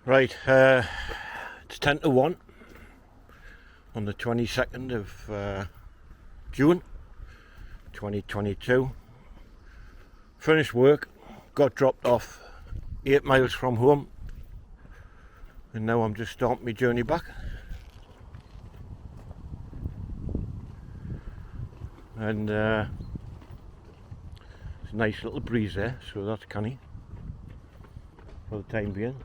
Right, it's 10 to 1 on the 22nd of June 2022. Finished work, got dropped off 8 miles from home, and now I'm just starting my journey back. And it's a nice little breeze there, so that's canny for the time being.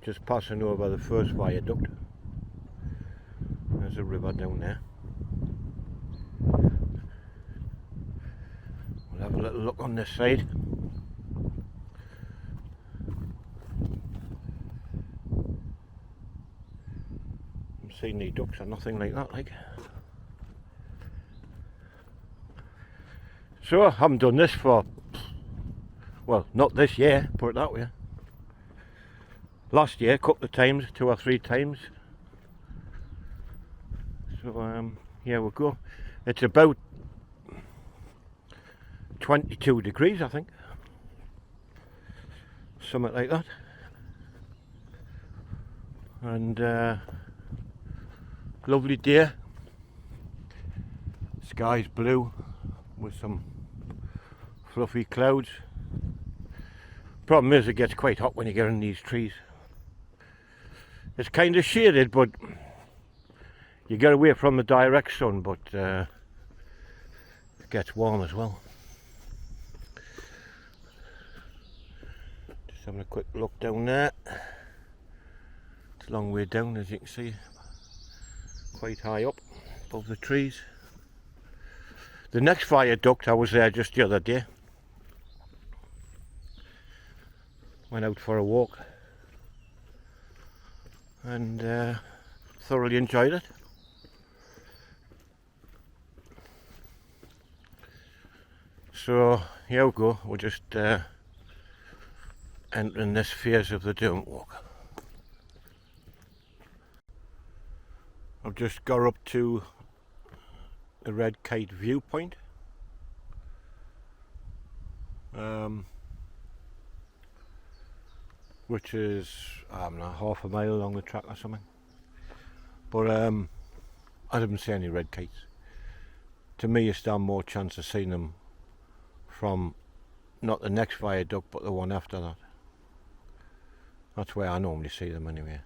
Just passing over the first viaduct. There's a river down there. We'll have a little look on this side. I'm seeing any ducks or nothing like that, like. So I haven't done this for, well, not this year, put it that way. Last year, a couple of times, 2 or 3 times. So yeah, we'll go. It's about 22 degrees, I think. Something like that. And lovely day. Sky's blue with some fluffy clouds. Problem is, it gets quite hot when you get in these trees. It's kind of shaded, but you get away from the direct sun, but it gets warm as well. Just having a quick look down there. It's a long way down, as you can see, quite high up above the trees. The next viaduct, I was there just the other day. Went out for a walk and thoroughly enjoyed it. So here we go, we're just entering this phase of the Derwent walk. I've just got up to the Red Kite viewpoint. Which is, I don't know, half a mile along the track or something. But I didn't see any red kites. To me, you stand more chance of seeing them from not the next viaduct, but the one after that. That's where I normally see them anyway.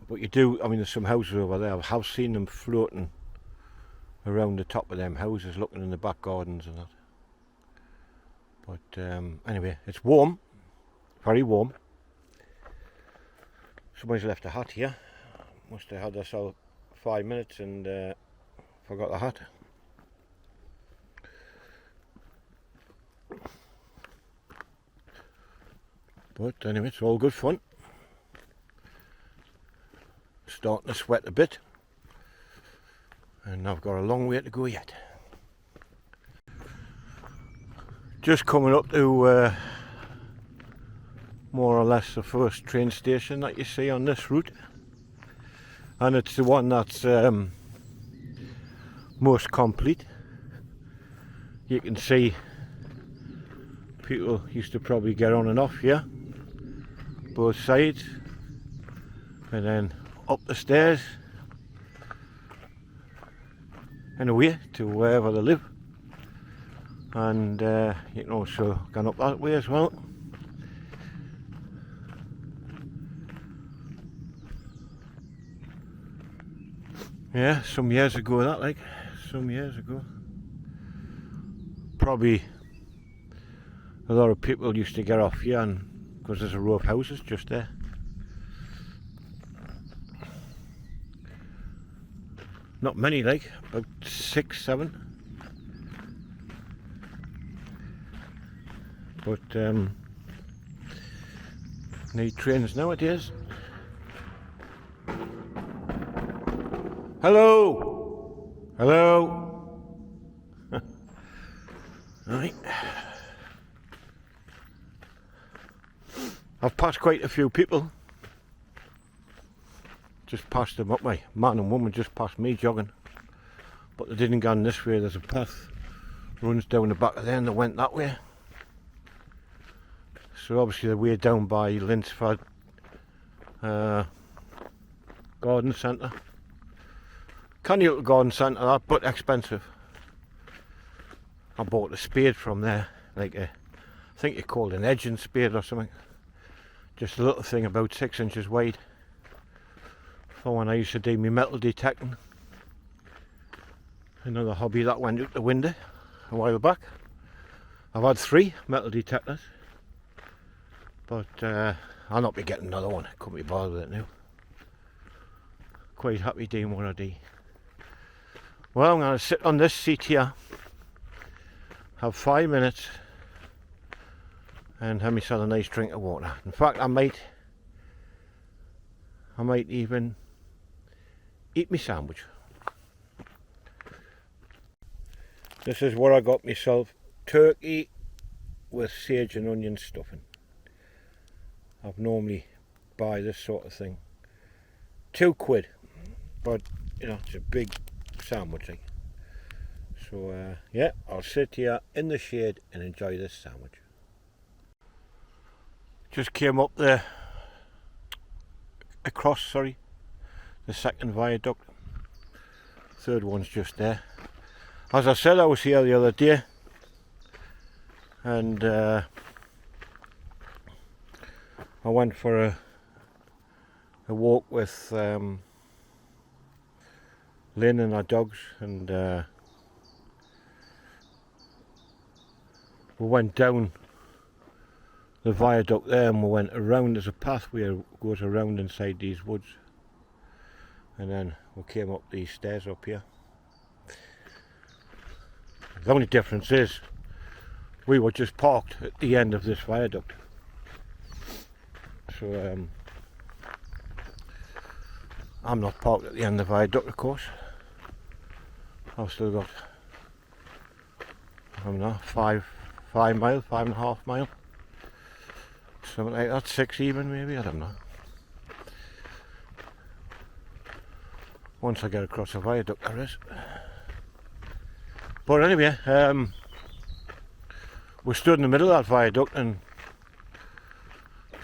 But you do, I mean, there's some houses over there. I have seen them floating around the top of them houses, looking in the back gardens and that. But anyway, it's warm. Very warm. Somebody's left a hat here. Must have had this out 5 minutes and forgot the hat. But anyway, it's all good fun. Starting to sweat a bit. And I've got a long way to go yet. Just coming up to more or less the first train station that you see on this route, and it's the one that's most complete. You can see people used to probably get on and off here, both sides, and then up the stairs and away to wherever they live, and you can also go up that way as well. Yeah, some years ago that, like, some years ago. Probably a lot of people used to get off here, and because there's a row of houses just there. Not many, like, about 6, 7. But need trains nowadays. Hello! Hello! Right. I've passed quite a few people. Just passed them up, my man and woman just passed me jogging. But they didn't go on this way, there's a path runs down the back of there and they went that way. So obviously we're down by Linsford Garden Centre. Canny little garden centre that, but expensive. I bought a spade from there, like I think you called an edging spade or something. Just a little thing about 6 inches wide. For when I used to do my metal detecting. Another hobby that went out the window a while back. I've had 3 metal detectors, but I'll not be getting another one. Couldn't be bothered with it now. Quite happy doing what I do. Well, I'm going to sit on this seat here, have 5 minutes, and have myself a nice drink of water. In fact, I might even eat my sandwich. This is what I got myself: turkey with sage and onion stuffing. I've normally buy this sort of thing. £2, but you know, it's a big sandwich. So yeah, I'll sit here in the shade and enjoy this sandwich. Just came up the second viaduct. Third one's just there. As I said, I was here the other day, and I went for a walk with Lynn and our dogs, and we went down the viaduct there, and we went around. There's a pathway that goes around inside these woods, and then we came up these stairs up here. The only difference is we were just parked at the end of this viaduct. So I'm not parked at the end of the viaduct, of course. I've still got, I don't know, 5 mile, 5.5 mile, something like that, 6 even maybe, I don't know. Once I get across the viaduct, there is. But anyway, we stood in the middle of that viaduct and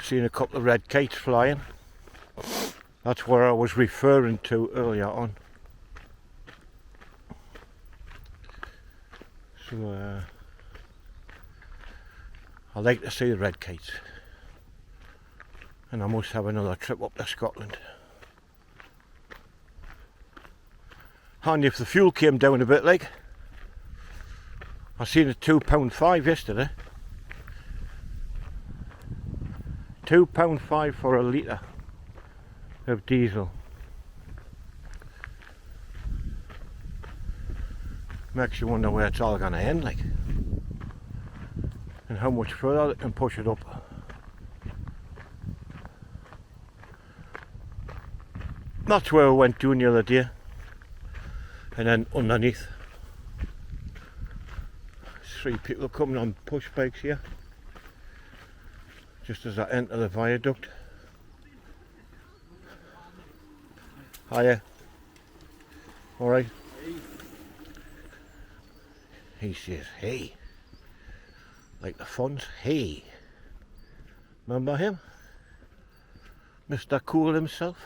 seen a couple of red kites flying. That's where I was referring to earlier on. So I like to see the red kites, and I must have another trip up to Scotland. Handy if the fuel came down a bit, like. I seen it £2.5 yesterday. £2.5 for a litre of diesel. Makes you wonder where it's all going to end, like, and how much further they can push it up. That's where we went doing the other day, and then underneath. 3 people coming on push bikes here, just as I enter the viaduct. Hiya. Alright. Hey. He says, hey. Like the Fonz, hey. Remember him? Mr. Cool himself.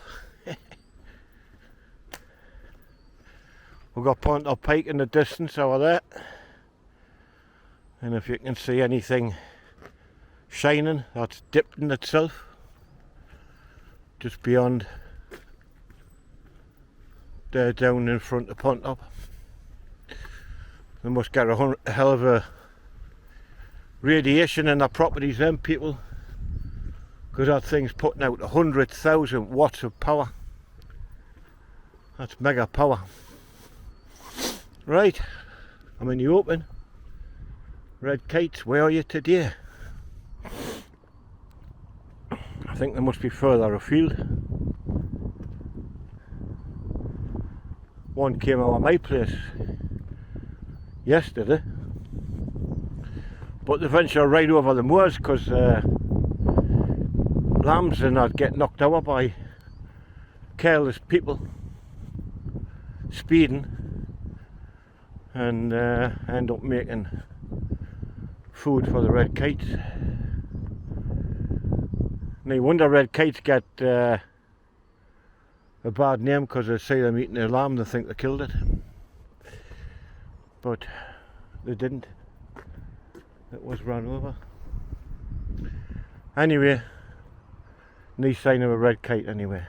We've got Point of Pike in the distance over there. And if you can see anything shining, that's dipped in itself. Just beyond there, down in front of Pontop. They must get a hell of a radiation in their properties, them people, because that thing's putting out 100,000 watts of power. That's mega power. Right, I'm in the open. Red kites, where are you today? I think they must be further afield. One came out of my place yesterday, but they venture right over the moors because lambs and that get knocked over by careless people speeding, and end up making food for the red kites. No wonder red kites get a bad name because they see them eating the lamb, they think they killed it. But they didn't. It was run over. Anyway, no sign of a red kite anyway.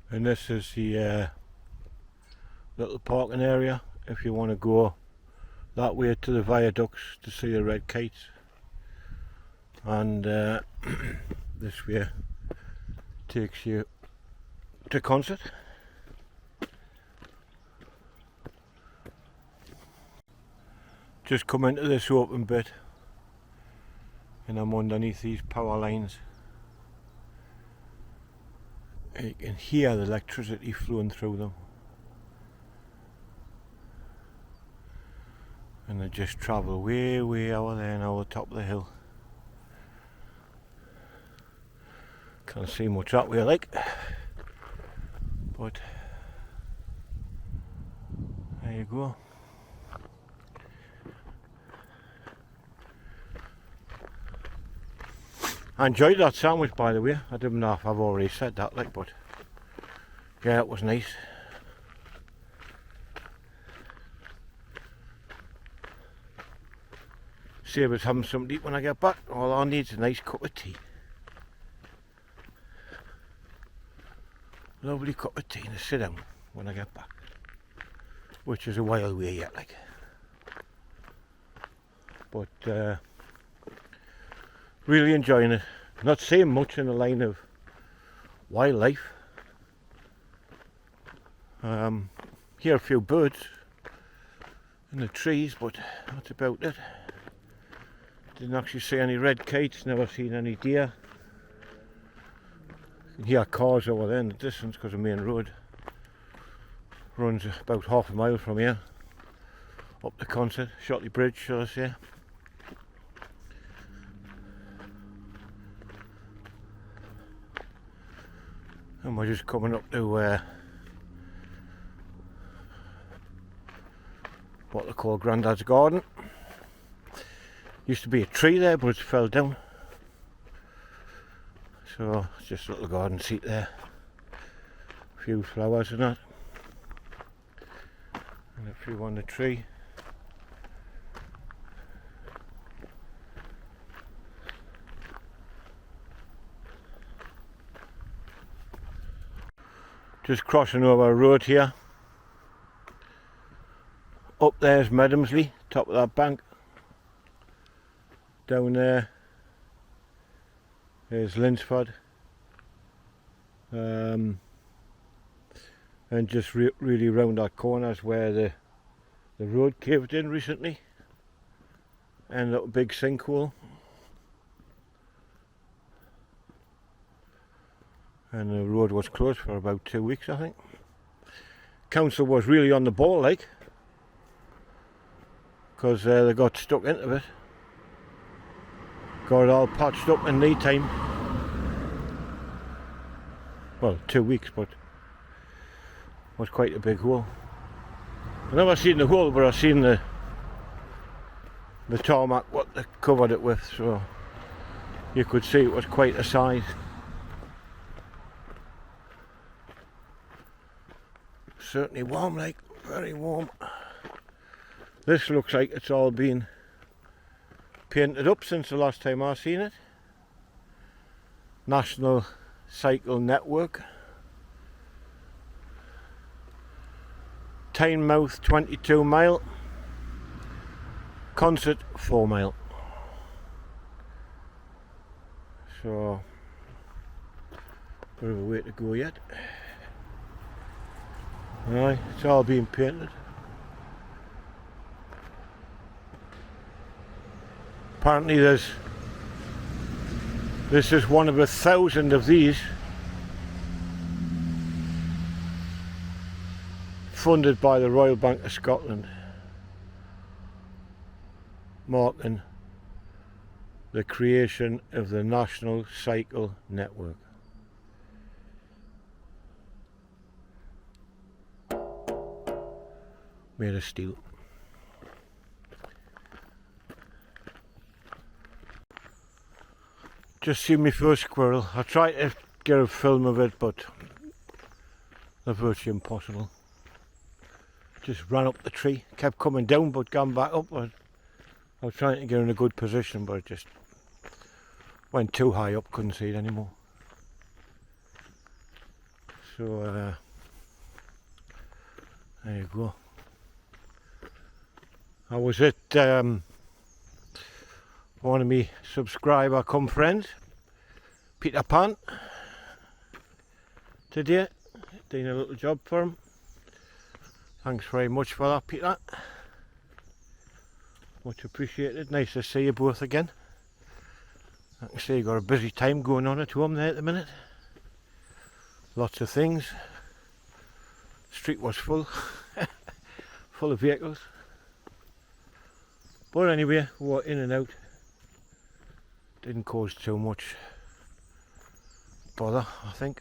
And this is the little parking area if you want to go that way to the viaducts to see the red kites. And this way takes you to Consett. Just come into this open bit and I'm underneath these power lines. You can hear the electricity flowing through them. And they just travel way over there now, the top of the hill. Can't see much that way like, but there you go. I enjoyed that sandwich, by the way. I didn't know if I've already said that, like, but yeah, it was nice. Save us having something to eat when I get back. All I need is a nice cup of tea. Lovely cup of tea and a sit down when I get back, which is a while away yet, like. But really enjoying it. Not seeing much in the line of wildlife. Hear a few birds in the trees, but that's about it. Didn't actually see any red kites, never seen any deer. You can hear cars over there in the distance because the main road runs about half a mile from here up to Consett, Shotley Bridge, shall I say. And we're just coming up to what they call Grandad's Garden. Used to be a tree there, but it's fell down. So it's just a little garden seat there. A few flowers and that. And a few on the tree. Just crossing over a road here. Up there's Medhamsley, top of that bank. Down there is Linsford. And just really round that corner is where the road caved in recently. And a little big sinkhole. And the road was closed for about 2 weeks, I think. Council was really on the ball, like, because they got stuck into it. Got it all patched up in no time. Well, 2 weeks, but it was quite a big hole. I've never seen the hole, but I've seen the tarmac, what they covered it with, so you could see it was quite a size. Certainly warm, like, very warm. This looks like it's all been painted up since the last time I seen it. National Cycle Network. Tynemouth 22 mile. Consett 4 mile. So, bit of a way to go yet. Right, it's all been painted. Apparently this is one of 1,000 of these funded by the Royal Bank of Scotland, marking the creation of the National Cycle Network. Made of steel. Just seen my first squirrel. I tried to get a film of it, but they're virtually impossible. Just ran up the tree, kept coming down but gone back up. I was trying to get in a good position, but it just went too high up, couldn't see it anymore. So there you go. I was at one of my subscriber come friends, Peter Pan, today, doing a little job for him. Thanks very much for that, Peter. Much appreciated. Nice to see you both again. I can see you got a busy time going on at home there at the minute. Lots of things. Street was full, full of vehicles. But anyway, we were in and out. Didn't cause too much bother, I think.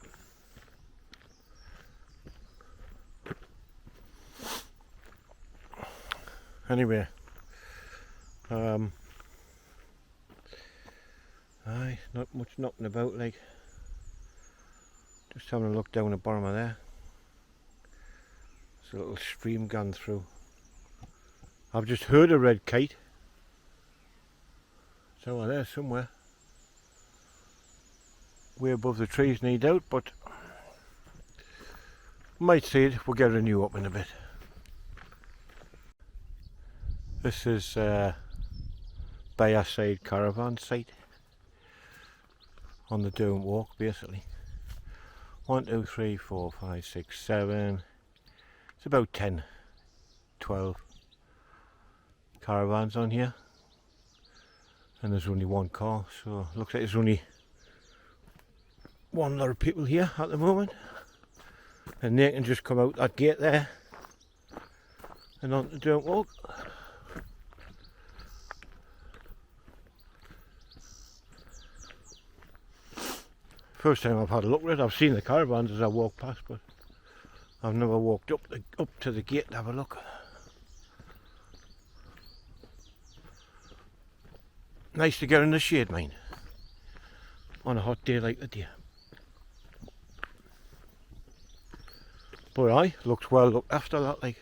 Anyway, aye, not much knocking about, like. Just having a look down the bottom of there. There's a little stream gone through. I've just heard a red kite. It's over there somewhere. Way above the trees, no doubt, but might see it. We'll get a new up in a bit. This is Bayerside caravan site on the Durham Walk, basically. 1, 2, 3, 4, 5, 6, 7. It's about 10, 12 caravans on here, and there's only one car, so it looks like there's only one lot of people here at the moment, and they can just come out that gate there and on the Durham Walk. First time I've had a look at it. I've seen the caravans as I walk past, but I've never walked up to the gate to have a look. Nice to get in the shade, mind, on a hot day like today. But aye, looks well looked after, that, like.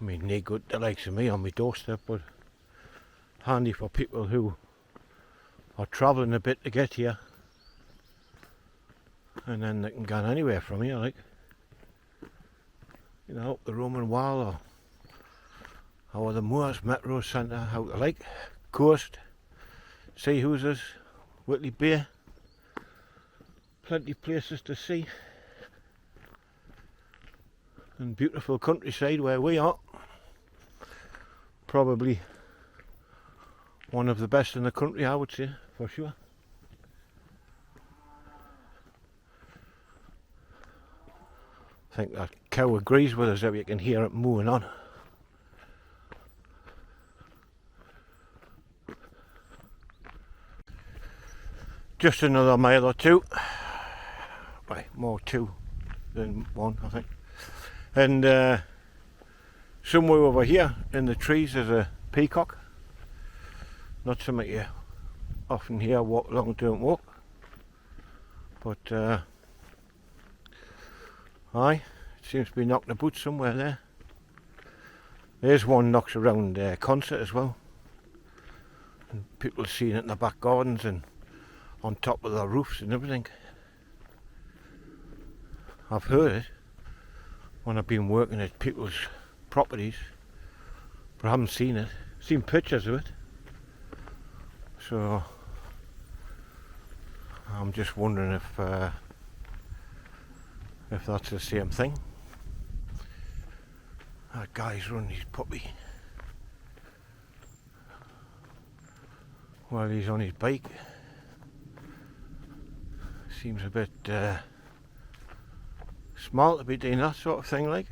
I mean, no good the likes of me on my doorstep, but handy for people who are travelling a bit to get here, and then they can go anywhere from here, like, you know, up the Roman Wall or the Moors Metro Centre, out the Lake Coast, Seahouses, Whitley Bay, plenty of places to see, and beautiful countryside where we are. Probably one of the best in the country, I would say, for sure. I think that cow agrees with us, if you can hear it mooing on. Just another mile or two. Right, more two than one, I think. And somewhere over here in the trees is a peacock. Not something you often hear walk along Durham Walk, but aye, it seems to be knocking about somewhere there. There's one knocks around Consett as well, and people seeing it in the back gardens and on top of their roofs and everything. I've heard it when I've been working at people's properties, but I haven't seen it. Seen pictures of it. So I'm just wondering if that's the same thing. That guy's running his puppy while he's on his bike. Seems a bit small to be doing that sort of thing, like.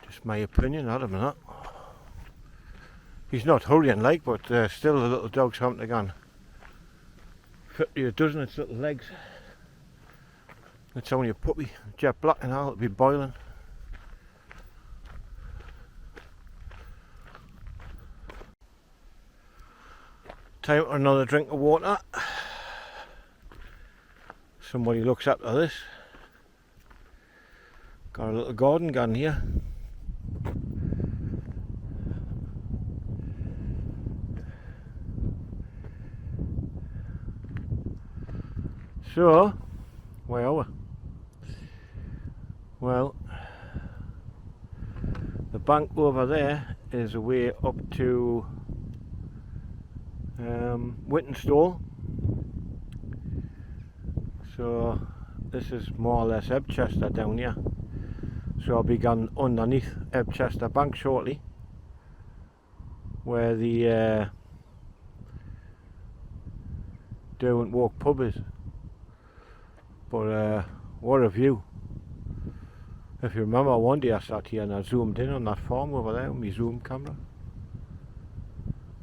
Just my opinion, I don't know. He's not hurrying, like, but still the little dog's having to go and 50 a dozen its little legs. It's only a puppy, jet black and all, it'll be boiling. Time for another drink of water. Somebody looks after this. Got a little garden gun here. So, where are we? Well, the bank over there is a way up to Wintonstall. So this is more or less Ebchester down here. So I'll be going underneath Ebchester Bank shortly, where the Derwent Walk pub is. But what a view. If you remember, one day I sat here and I zoomed in on that farm over there with my zoom camera.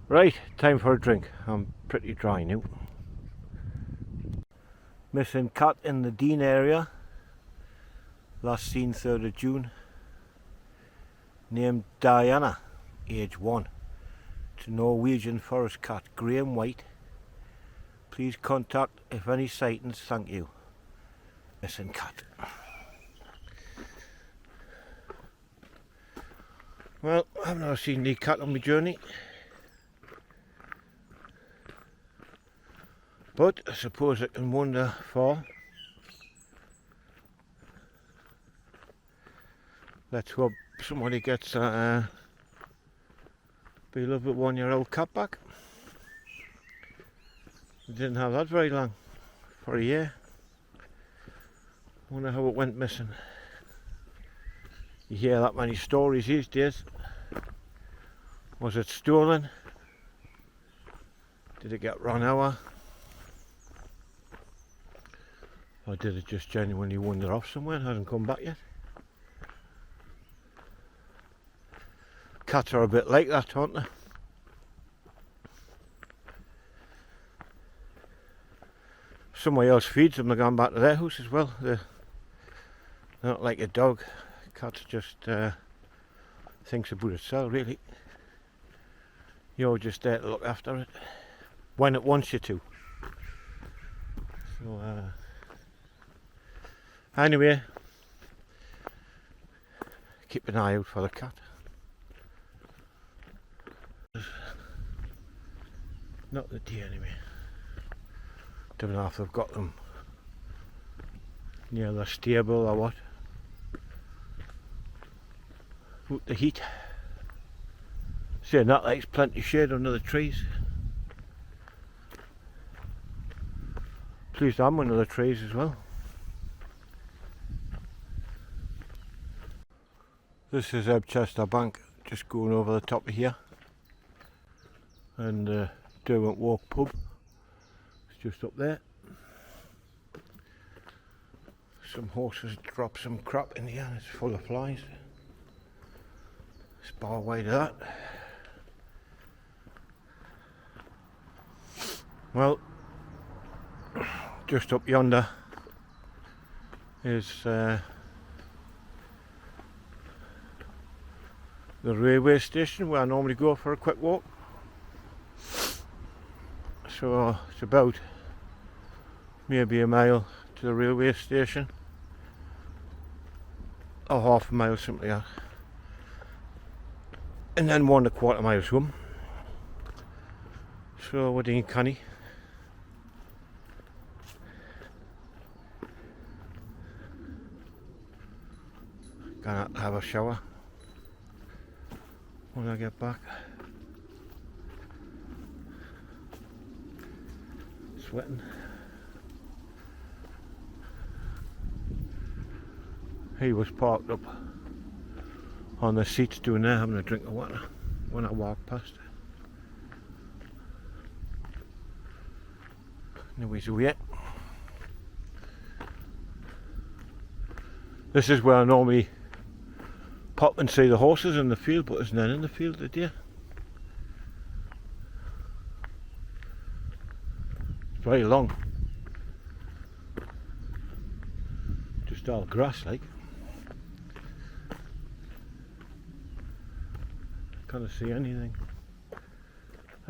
Right, time for a drink. I'm pretty dry now. Missing cat in the Dean area. Last seen 3rd of June. Named Diana, age 1. It's a Norwegian forest cat, grey and white. Please contact if any sightings, thank you. Missing cat. Well, I've never seen the cat on my journey. But I suppose I can wander far. Let's hope somebody gets a beloved 1-year-old cat back. We didn't have that very long, for a year. Wonder how it went missing. You hear that many stories these days. Was it stolen? Did it get run over? Or did it just genuinely wander off somewhere and hasn't come back yet? Cats are a bit like that, aren't they? Somebody else feeds them, they're going back to their house as well. They're not like a dog. Cats just thinks about itself, really. You're just there to look after it when it wants you to. So anyway, keep an eye out for the cat. Not the deer anyway. Don't know if they've got them near the stable or what. Out the heat. Saying that, likes plenty of shade under the trees. Pleased I'm under the trees as well. This is Ebchester Bank, just going over the top of here. And Derwent Walk pub. It's just up there. Some horses drop some crap in here and it's full of flies. Spar away to that. Well, just up yonder is the railway station where I normally go for a quick walk. So it's about maybe a mile to the railway station, or half a mile, something like that, and then 1¼ miles home. So we're doing canny. Gonna have a shower when I get back. Sweating. He was parked up on the seats doing there, having a drink of water when I walked past. Now he's away. This is where I normally pop and see the horses in the field, but there's none in the field today. It's very long. Just all grass like. Can't see anything.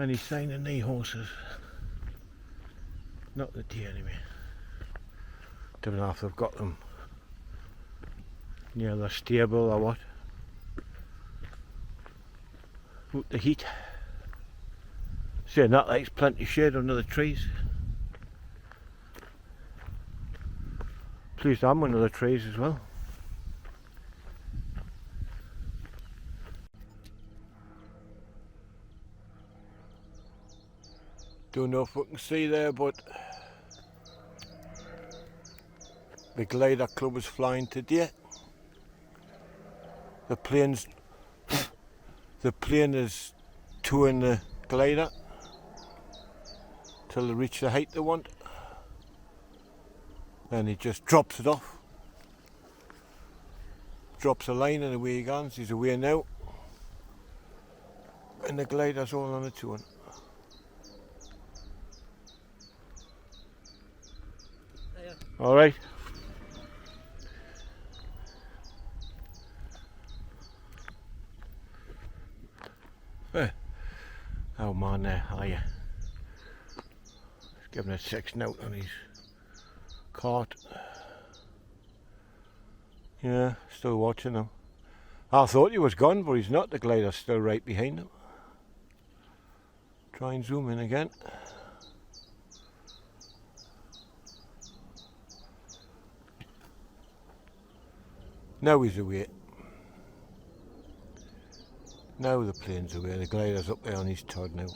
any sign of any horses. Not the deer anyway. Don't know if they've got them near the stable or what. With the heat. Saying that, there's plenty of shade under the trees. Pleased I'm under the trees as well. Don't know if we can see there, but the glider club is flying today. The plane is towing the glider till they reach the height they want. Then he just drops it off. Drops a line and away he goes. He's away now. And the glider's all on its own. Alright. Oh man, there, are you? He's giving a 6 note on his cart. Yeah, still watching him. I thought he was gone, but he's not. The glider's still right behind him. Try and zoom in again. Now he's away. Now the plane's away. The glider's up there on his Todd now.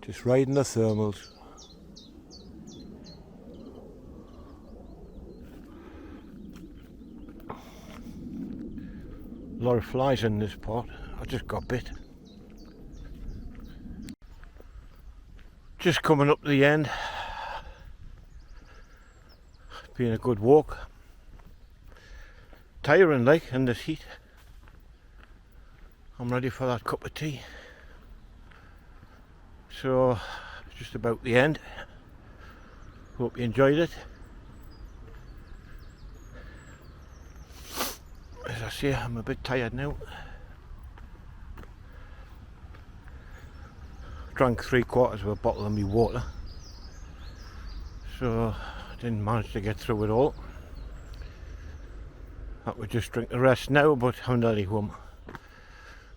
Just riding the thermals. A lot of flies in this pot. I just got bit. Just coming up to the end. Been a good walk. Tiring like in this heat. I'm ready for that cup of tea. So, just about the end. Hope you enjoyed it. As I say, I'm a bit tired now. Drank 3/4 of a bottle of me water. So, I didn't manage to get through it all. I would just drink the rest now, but I'm nearly home.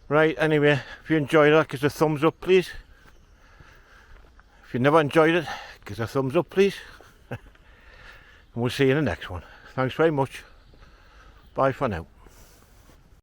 Right, anyway, if you enjoyed it, give us a thumbs up, please. If you never enjoyed it, give us a thumbs up, please. And we'll see you in the next one. Thanks very much. Bye for now.